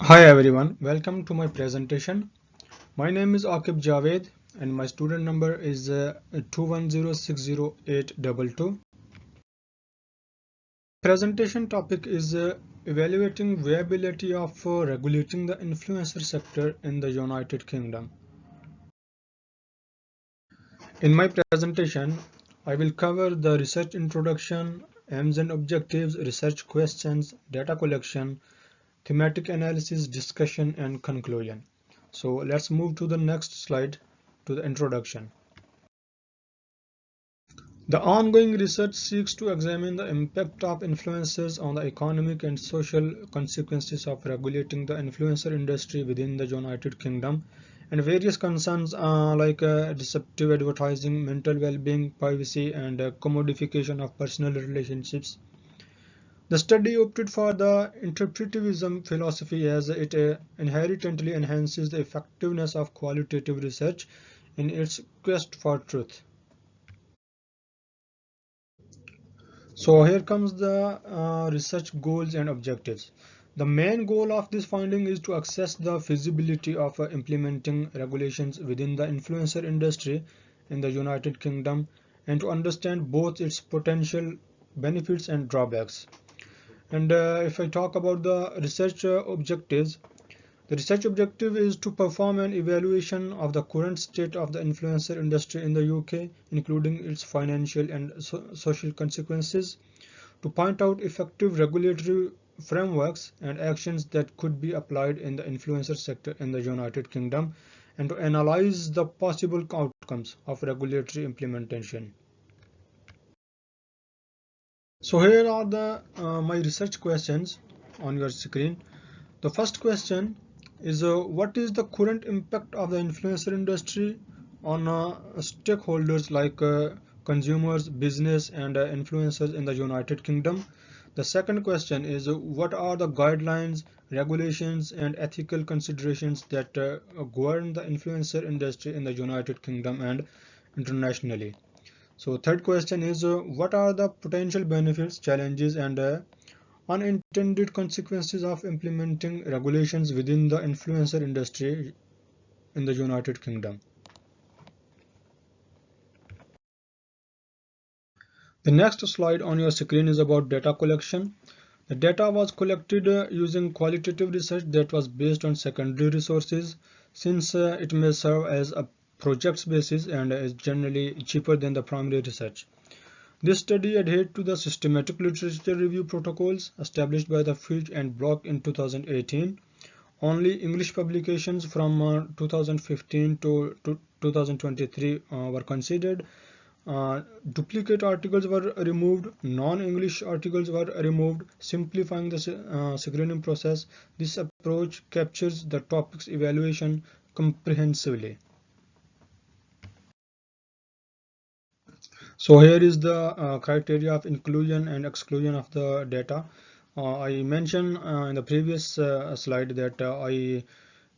Hi everyone, welcome to my presentation. My name is Aqib Javid and my student number is 210608222. Presentation topic is evaluating viability of regulating the influencer sector in the United Kingdom. In my presentation, I will cover the research introduction, aims and objectives, research questions, data collection, thematic analysis, discussion and conclusion. So let's move to the next slide, to the introduction. The ongoing research seeks to examine the impact of influencers on the economic and social consequences of regulating the influencer industry within the United Kingdom, and various concerns like deceptive advertising, mental well-being, privacy, and commodification of personal relationships. The study opted for the interpretivism philosophy as it inherently enhances the effectiveness of qualitative research in its quest for truth. So here comes the research goals and objectives. The main goal of this finding is to assess the feasibility of implementing regulations within the influencer industry in the United Kingdom and to understand both its potential benefits and drawbacks. And if I talk about the research objectives, the research objective is to perform an evaluation of the current state of the influencer industry in the UK, including its financial and social consequences, to point out effective regulatory frameworks and actions that could be applied in the influencer sector in the United Kingdom, and to analyze the possible outcomes of regulatory implementation. So here are the my research questions on your screen. The first question is what is the current impact of the influencer industry on stakeholders like consumers, business, and influencers in the United Kingdom? The second question is what are the guidelines, regulations, and ethical considerations that govern the influencer industry in the United Kingdom and internationally? So third question is what are the potential benefits, challenges, and unintended consequences of implementing regulations within the influencer industry in the United Kingdom? The next slide on your screen is about data collection. The data was collected using qualitative research that was based on secondary resources, since it may serve as a project's basis and is generally cheaper than the primary research. This study adhered to the systematic literature review protocols established by the Fitch and Block in 2018. Only English publications from 2015 to 2023 were considered. Duplicate articles were removed, non-English articles were removed, simplifying the screening process. This approach captures the topic's evaluation comprehensively. So here is the criteria of inclusion and exclusion of the data. I mentioned in the previous slide that I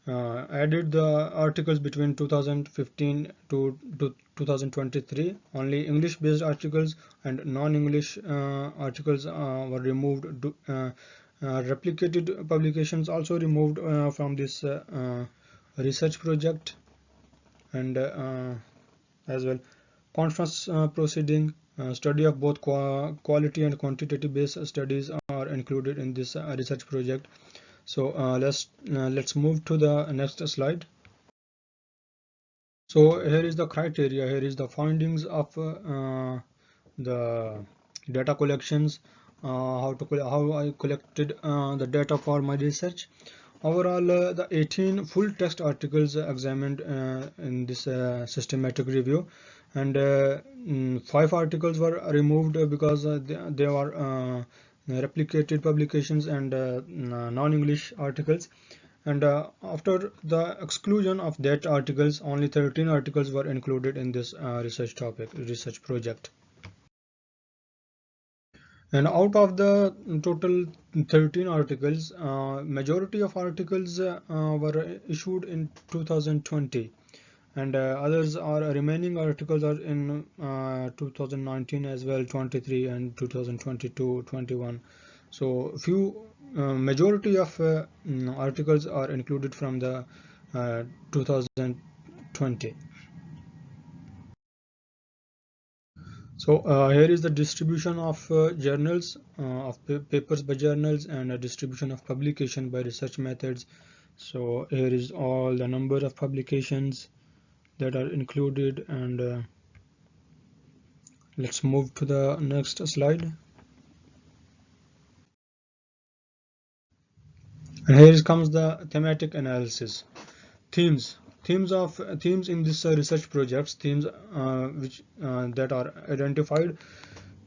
added the articles between 2015 to 2023. Only English based articles and non-English articles were removed. Replicated publications also removed from this research project, and as well conference proceeding, study of both quality and quantitative based studies are included in this research project. So let's move to the next slide. So here is the criteria, here is the findings of the data collections, how I collected the data for my research. Overall, the 18 full text articles examined in this systematic review, and 5 articles were removed because they were replicated publications and non-English articles. And after the exclusion of that articles, only 13 articles were included in this research project. And out of the total 13 articles, majority of articles were issued in 2020, and others are remaining articles are in 2019 as well, 23 and 2022, 21. So few majority of articles are included from the 2020. So here is the distribution of journals, of papers by journals, and a distribution of publication by research methods. So here is all the number of publications that are included, and let's move to the next slide. And here comes the thematic analysis. Themes. Themes in this research projects. Themes which that are identified.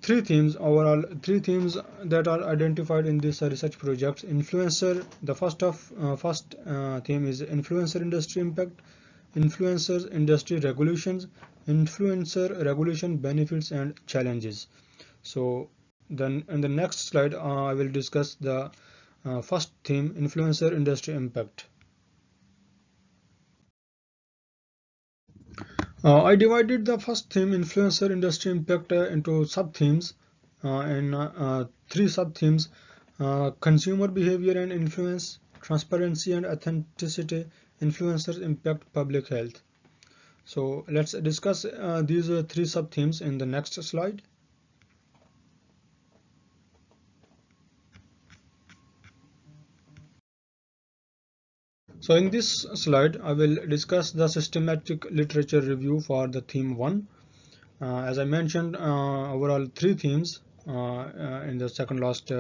Three themes that are identified in this research projects. Influencer. The first theme is influencer industry impact, influencers industry regulations, influencer regulation benefits and challenges. So then in the next slide I will discuss the first theme, influencer industry impact. I divided the first theme, influencer industry impact, into sub-themes, and three sub-themes: consumer behavior and influence, transparency and authenticity, influencers impact public health. So let's discuss these three sub-themes in the next slide. So in this slide, I will discuss the systematic literature review for the theme 1. As I mentioned, overall three themes in the second last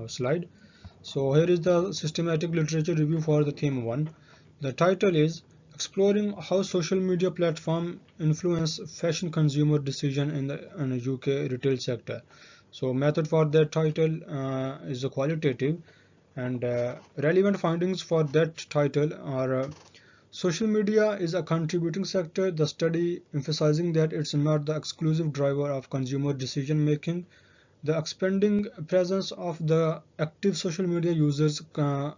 slide. So here is the systematic literature review for the theme 1. The title is Exploring How Social Media Platform Influence Fashion Consumer Decision in the UK Retail Sector. So method for that title is a qualitative, and relevant findings for that title are social media is a contributing sector. The study emphasizing that it's not the exclusive driver of consumer decision making. The expanding presence of the active social media users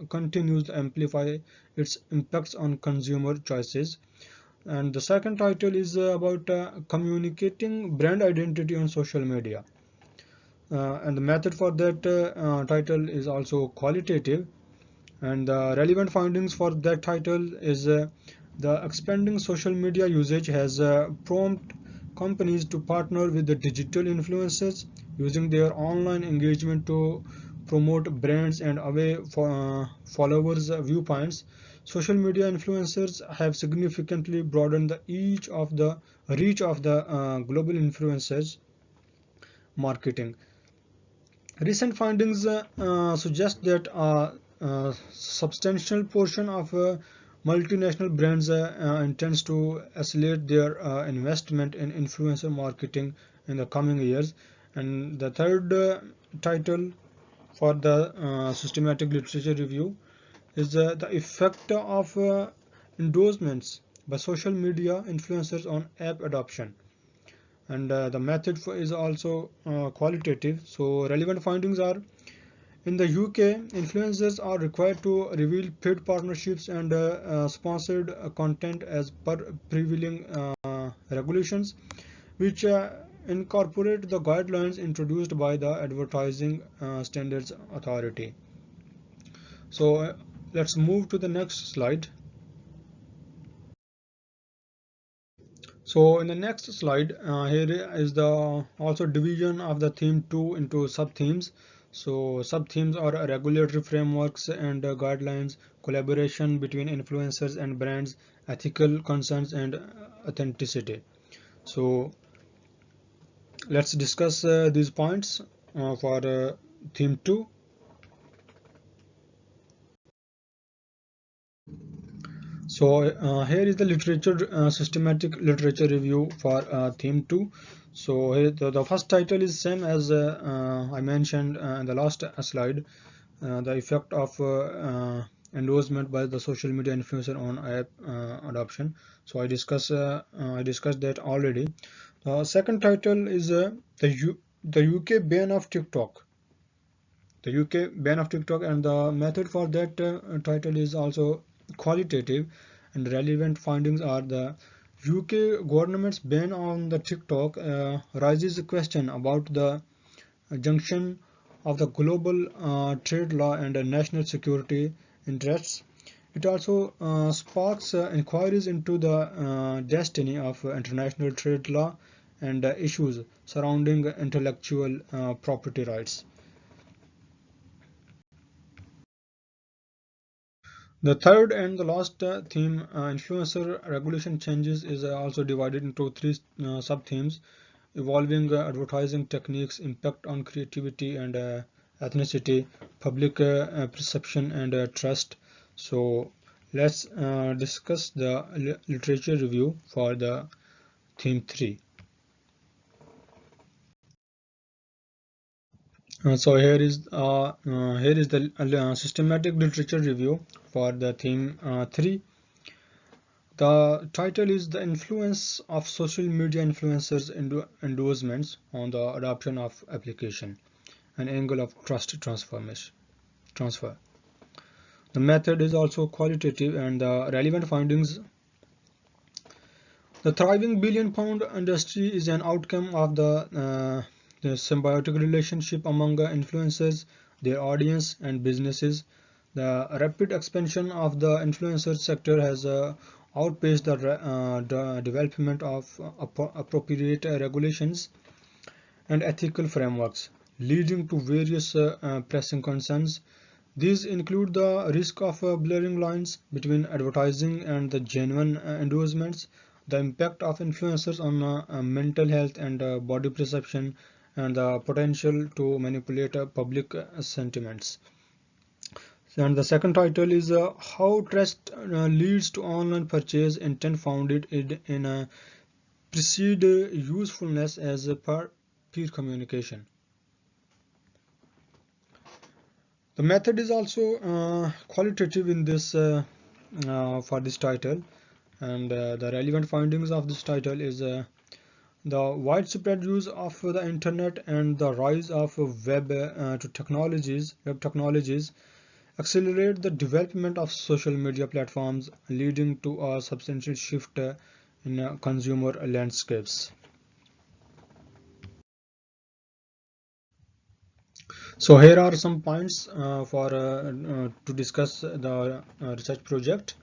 continues to amplify its impacts on consumer choices. And the second title is about communicating brand identity on social media. And the method for that title is also qualitative, and the relevant findings for that title is the expanding social media usage has prompted companies to partner with the digital influencers using their online engagement to promote brands and away for followers viewpoints. Social media influencers have significantly broadened the reach of the global influencers marketing. Recent findings suggest that a substantial portion of multinational brands intends to accelerate their investment in influencer marketing in the coming years. And the third title for the systematic literature review is the effect of endorsements by social media influencers on app adoption. And the method is also qualitative. So relevant findings are: in the UK, influencers are required to reveal paid partnerships and sponsored content as per prevailing regulations, which incorporate the guidelines introduced by the Advertising Standards Authority. So let's move to the next slide. So in the next slide, here is the also division of the theme 2 into sub-themes. So sub-themes are regulatory frameworks and guidelines, collaboration between influencers and brands, ethical concerns, and authenticity. So let's discuss these points for theme 2. So here is the systematic literature review for theme 2. So here the first title is same as I mentioned in the last slide, the effect of endorsement by the social media influencer on app adoption. So I discussed that already. Second title is the UK ban of TikTok. The UK ban of TikTok, and the method for that title is also qualitative, and relevant findings are: the UK government's ban on the TikTok raises a question about the junction of the global trade law and national security interests. It also sparks inquiries into the destiny of international trade law and issues surrounding intellectual property rights. The third and the last theme, influencer regulation changes, is also divided into three sub-themes: evolving advertising techniques, impact on creativity and ethnicity, public perception and trust. So let's discuss the literature review for the theme 3. Here is the systematic literature review for the theme 3. The title is The Influence of Social Media Influencers Endorsements on the Adoption of Application, an Angle of Trust Transfer. The method is also qualitative and the relevant findings. The thriving billion-pound industry is an outcome of the symbiotic relationship among influencers, their audience, and businesses. The rapid expansion of the influencer sector has outpaced the development of appropriate regulations and ethical frameworks, leading to various pressing concerns. These include the risk of blurring lines between advertising and the genuine endorsements, the impact of influencers on mental health and body perception, and the potential to manipulate public sentiments. And the second title is How Trust Leads to Online Purchase, Intent Founded in Precede Usefulness as a Peer Communication. The method is also qualitative in this for this title, and the relevant findings of this title is the widespread use of the internet and the rise of web technologies accelerate the development of social media platforms, leading to a substantial shift in consumer landscapes. So here are some points to discuss the research project.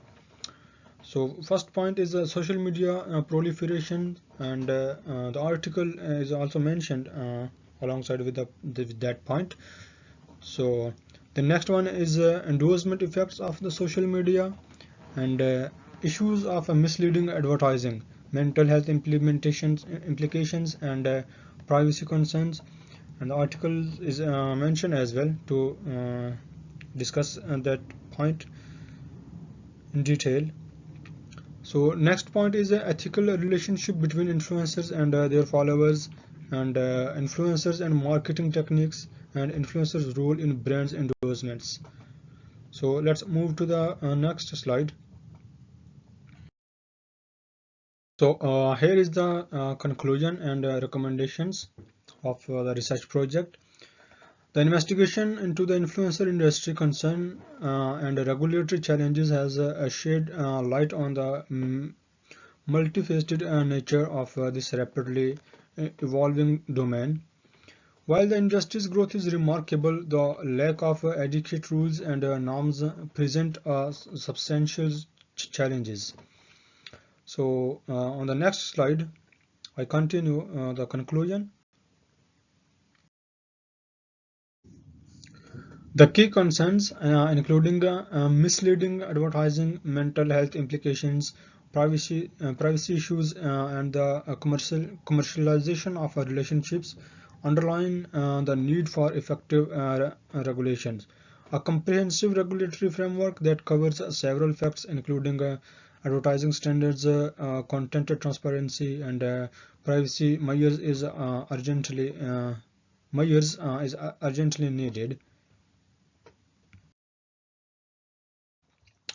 So first point is social media proliferation, and the article is also mentioned alongside with that point. So the next one is endorsement effects of the social media and issues of misleading advertising, mental health implications, and privacy concerns. And the article is mentioned as well to discuss that point in detail. So next point is an ethical relationship between influencers and their followers, and influencers and marketing techniques, and influencers' role in brands endorsements. So let's move to the next slide. So here is the conclusion and recommendations of the research project. The investigation into the influencer industry concern and regulatory challenges has shed light on the multifaceted nature of this rapidly evolving domain. While the industry's growth is remarkable, the lack of adequate rules and norms present substantial challenges. So on the next slide, I continue the conclusion. The key concerns, including misleading advertising, mental health implications, privacy issues, and the commercialization of relationships, underline the need for effective regulations. A comprehensive regulatory framework that covers several facts, including advertising standards, content transparency, and privacy measures, is urgently needed.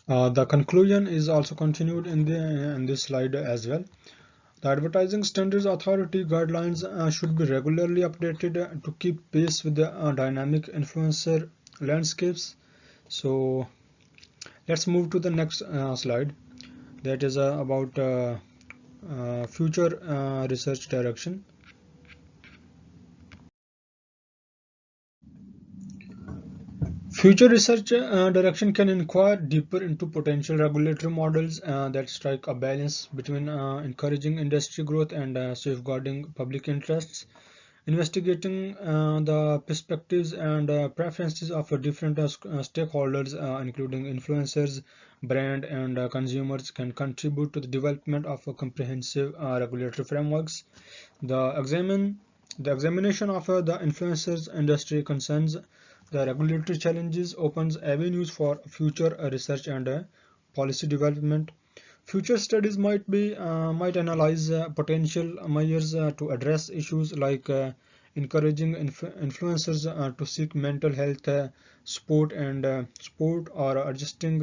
The conclusion is also continued in this slide as well. The Advertising Standards Authority guidelines should be regularly updated to keep pace with the dynamic influencer landscapes. So let's move to the next slide, that is about future research direction. Future research direction can inquire deeper into potential regulatory models that strike a balance between encouraging industry growth and safeguarding public interests, investigating the perspectives and preferences of different stakeholders, including influencers, brand, and consumers, can contribute to the development of a comprehensive regulatory frameworks. The examine the examination of the influencers industry concerns the regulatory challenges opens avenues for future research and policy development. Future studies might analyze potential measures to address issues like encouraging influencers to seek mental health support or adjusting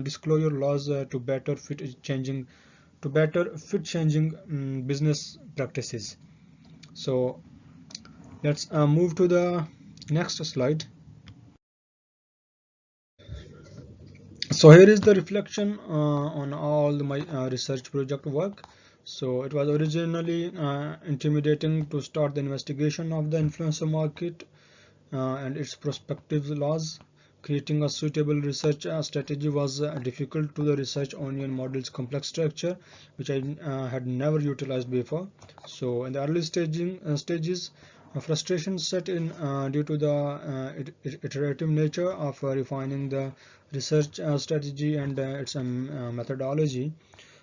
disclosure laws to better fit changing business practices. So let's move to the next slide. So here is the reflection on all my research project work. So it was originally intimidating to start the investigation of the influencer market and its prospective laws. Creating a suitable research strategy was difficult to the research onion model's complex structure, which I had never utilized before. So in the early stages, frustration set in due to the iterative nature of refining the research strategy and its methodology.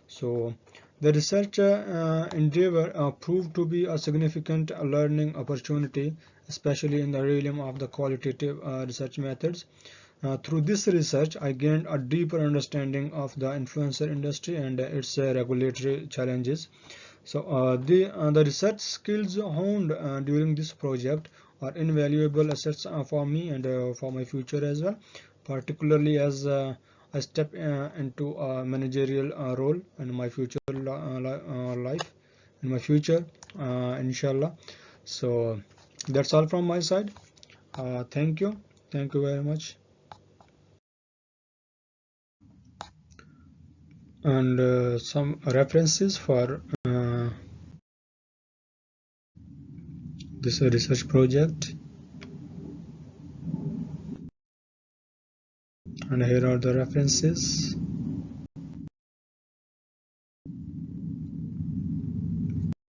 So the research endeavor proved to be a significant learning opportunity, especially in the realm of the qualitative research methods. Through this research, I gained a deeper understanding of the influencer industry and its regulatory challenges. So the research skills honed during this project are invaluable assets for me and for my future as well, particularly as I step into a managerial role in my future life, in my future, inshallah. So that's all from my side. Thank you very much. And some references for this research project, and here are the references.